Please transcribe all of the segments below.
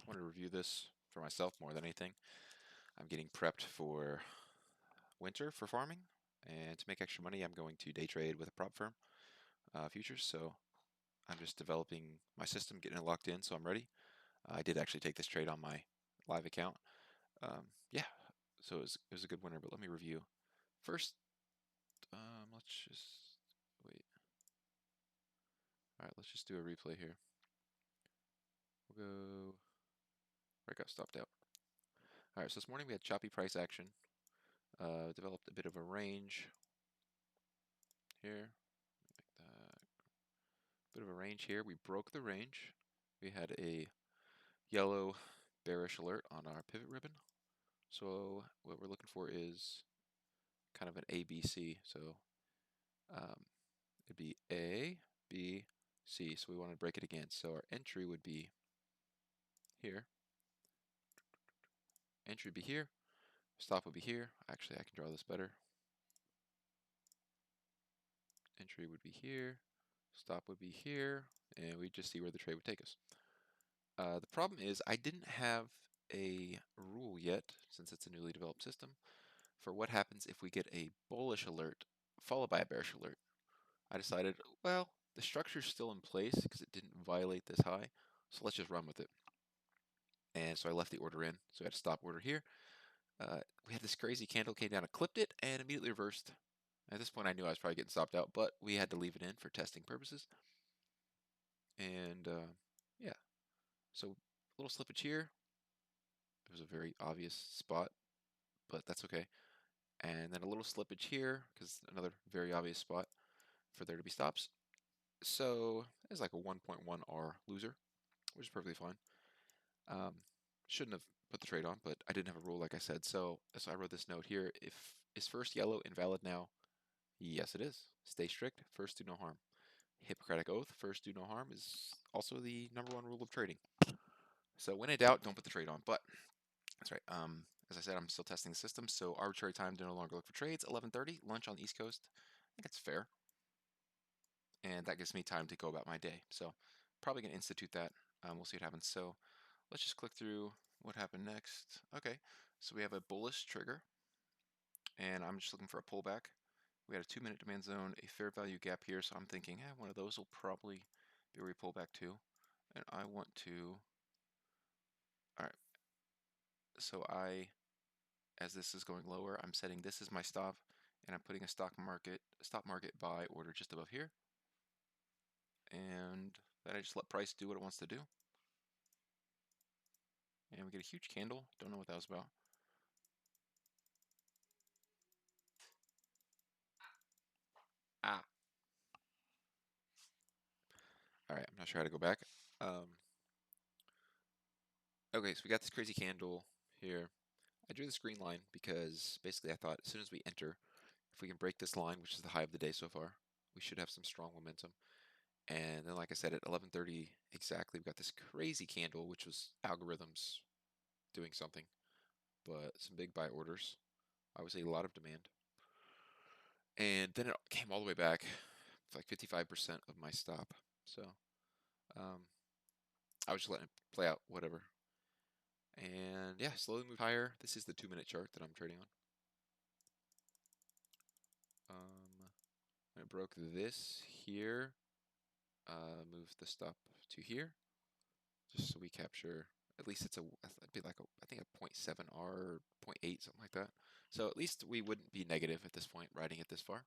just wanted to review this for myself more than anything. I'm getting prepped for winter for farming, and to make extra money, I'm going to day trade with a prop firm, futures. So I'm just developing my system, getting it locked in, so I'm ready. I did actually take this trade on my live account. Yeah, so it was a good winter. But let me review first. Let's just wait. All right, let's just do a replay here. We'll go. Where I got stopped out. All right, so this morning we had choppy price action. Developed a bit of a range here. Make that bit of a range here. We broke the range. We had a yellow bearish alert on our pivot ribbon. So what we're looking for is kind of an ABC. So it'd be A, B, C. So we want to break it again. So our entry would be here. Entry would be here. Stop would be here. Actually, I can draw this better. Entry would be here. Stop would be here. And we just see where the trade would take us. The problem is I didn't have a rule yet, since it's a newly developed system, for what happens if we get a bullish alert followed by a bearish alert. I decided, well, the structure's still in place because it didn't violate this high, so let's just run with it. And so I left the order in, so I had a stop order here. We had this crazy candle came down and clipped it and immediately reversed. At this point I knew I was probably getting stopped out, but we had to leave it in for testing purposes. And yeah, so a little slippage here. It was a very obvious spot, but that's okay. And then a little slippage here, because another very obvious spot for there to be stops. So it's like a 1.1 R loser, which is perfectly fine. Shouldn't have put the trade on, but I didn't have a rule, like I said. So I wrote this note here. If is first yellow invalid now? Yes, it is. Stay strict. First, do no harm. Hippocratic oath. First, do no harm is also the #1 rule of trading. So when in doubt, don't put the trade on. But that's right. As I said, I'm still testing the system, so arbitrary time to no longer look for trades. 11:30, lunch on the East Coast. I think it's fair, and that gives me time to go about my day. So probably gonna institute that. We'll see what happens. So let's just click through what happened next. Okay, so we have a bullish trigger, and I'm just looking for a pullback. We had a 2-minute demand zone, a fair value gap here, so I'm thinking, one of those will probably be where we pull back to, and I want to. All right, so as this is going lower, I'm setting this as my stop, and I'm putting a stop market buy order just above here. And then I just let price do what it wants to do. And we get a huge candle. Don't know what that was about. Ah. All right, I'm not sure how to go back. Okay, so we got this crazy candle here. I drew this green line because basically I thought as soon as we enter, if we can break this line, which is the high of the day so far, we should have some strong momentum. And then, like I said, at 11:30 exactly, we got this crazy candle, which was algorithms doing something, but some big buy orders. I would say a lot of demand. And then it came all the way back, like 55% of my stop. So um, I was just letting it play out, whatever. And yeah, slowly moved higher. This is the 2-minute chart that I'm trading on. When it broke this here, moved the stop to here, just so we capture. At least it'd be like I think a 0.7 R or 0.8, something like that. So at least we wouldn't be negative at this point, riding it this far.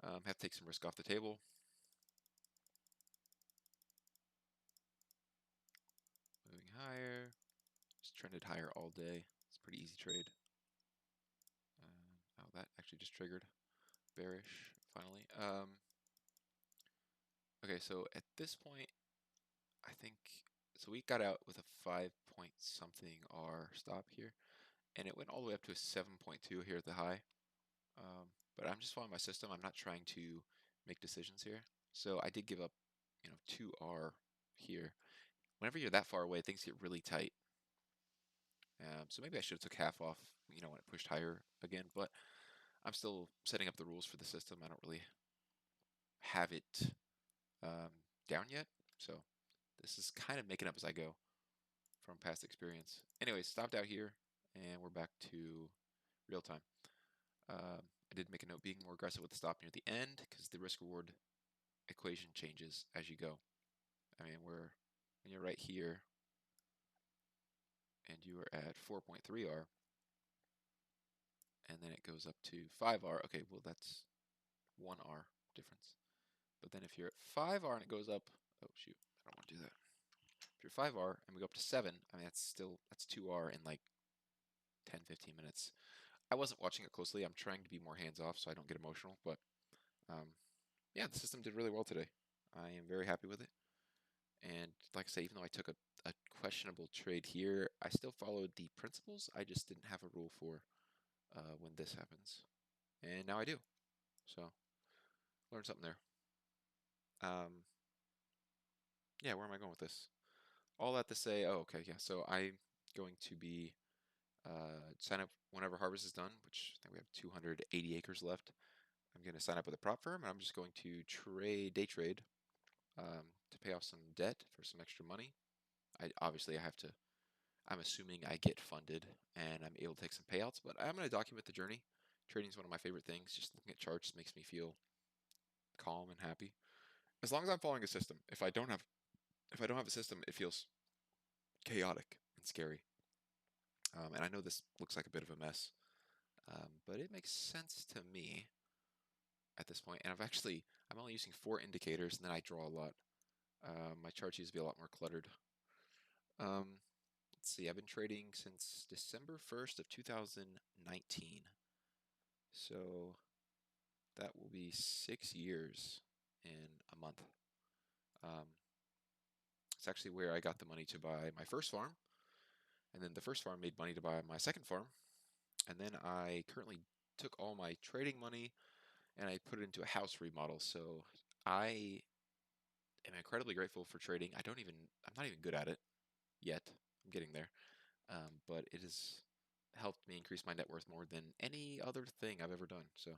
Have to take some risk off the table. Moving higher. Just trended higher all day. It's a pretty easy trade. Oh, that actually just triggered bearish finally. Okay, so at this point, I think so. We got out with a 5 point something R stop here, and it went all the way up to a 7.2 here at the high. But I'm just following my system. I'm not trying to make decisions here. So I did give up, 2R here. Whenever you're that far away, things get really tight. So maybe I should have took half off, when it pushed higher again. But I'm still setting up the rules for the system. I don't really have it down yet. So this is kind of making up as I go from past experience. Anyways, stopped out here, and we're back to real time. I did make a note being more aggressive with the stop near the end because the risk reward equation changes as you go. I mean, when you're right here and you are at 4.3 R, and then it goes up to 5 R. Okay, well that's 1 R difference. But then if you're at 5 R and it goes up, oh shoot, I don't want to do that. If you're 5 R and we go up to 7, I mean that's 2 R in like 10, 15 minutes. I wasn't watching it closely. I'm trying to be more hands off so I don't get emotional, but yeah, the system did really well today. I am very happy with it. And like I say, even though I took a questionable trade here, I still followed the principles. I just didn't have a rule for when this happens. And now I do. So, learned something there. Um, yeah, where am I going with this? All that to say, oh, okay, yeah. So I'm going to be sign up whenever harvest is done, which I think we have 280 acres left. I'm going to sign up with a prop firm, and I'm just going to day trade to pay off some debt for some extra money. Obviously I have to. I'm assuming I get funded and I'm able to take some payouts, but I'm going to document the journey. Trading is one of my favorite things. Just looking at charts makes me feel calm and happy. As long as I'm following a system. If I don't have a system, it feels chaotic and scary. And I know this looks like a bit of a mess, but it makes sense to me at this point. And I'm only using 4 indicators, and then I draw a lot. My charts used to be a lot more cluttered. Um, let's see, I've been trading since December 1st of 2019. So that will be 6 years in a month. Um, it's actually where I got the money to buy my first farm, and then the first farm made money to buy my second farm, and then I currently took all my trading money and I put it into a house remodel. So I am incredibly grateful for trading. I'm not even good at it yet. I'm getting there. But it has helped me increase my net worth more than any other thing I've ever done. So,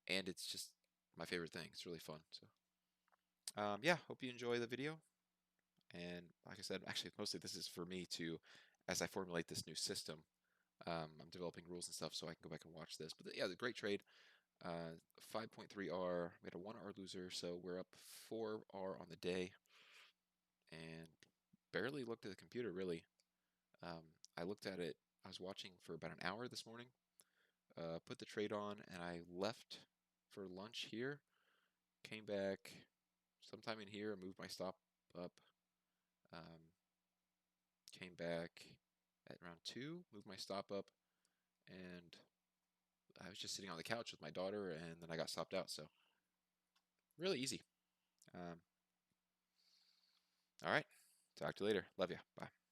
and it's just my favorite thing. It's really fun. So, yeah, hope you enjoy the video. And like I said, actually, mostly this is for me to, as I formulate this new system, I'm developing rules and stuff so I can go back and watch this. But yeah, the great trade. 5.3 R. We had a 1 R loser, so we're up 4 R on the day, and barely looked at the computer really. I looked at it. I was watching for about an hour this morning. Put the trade on, and I left for lunch here. Came back sometime in here, moved my stop up. Um, Came back at around 2, moved my stop up, and I was just sitting on the couch with my daughter, and then I got stopped out. So really easy. Um, all right. Talk to you later. Love you. Bye.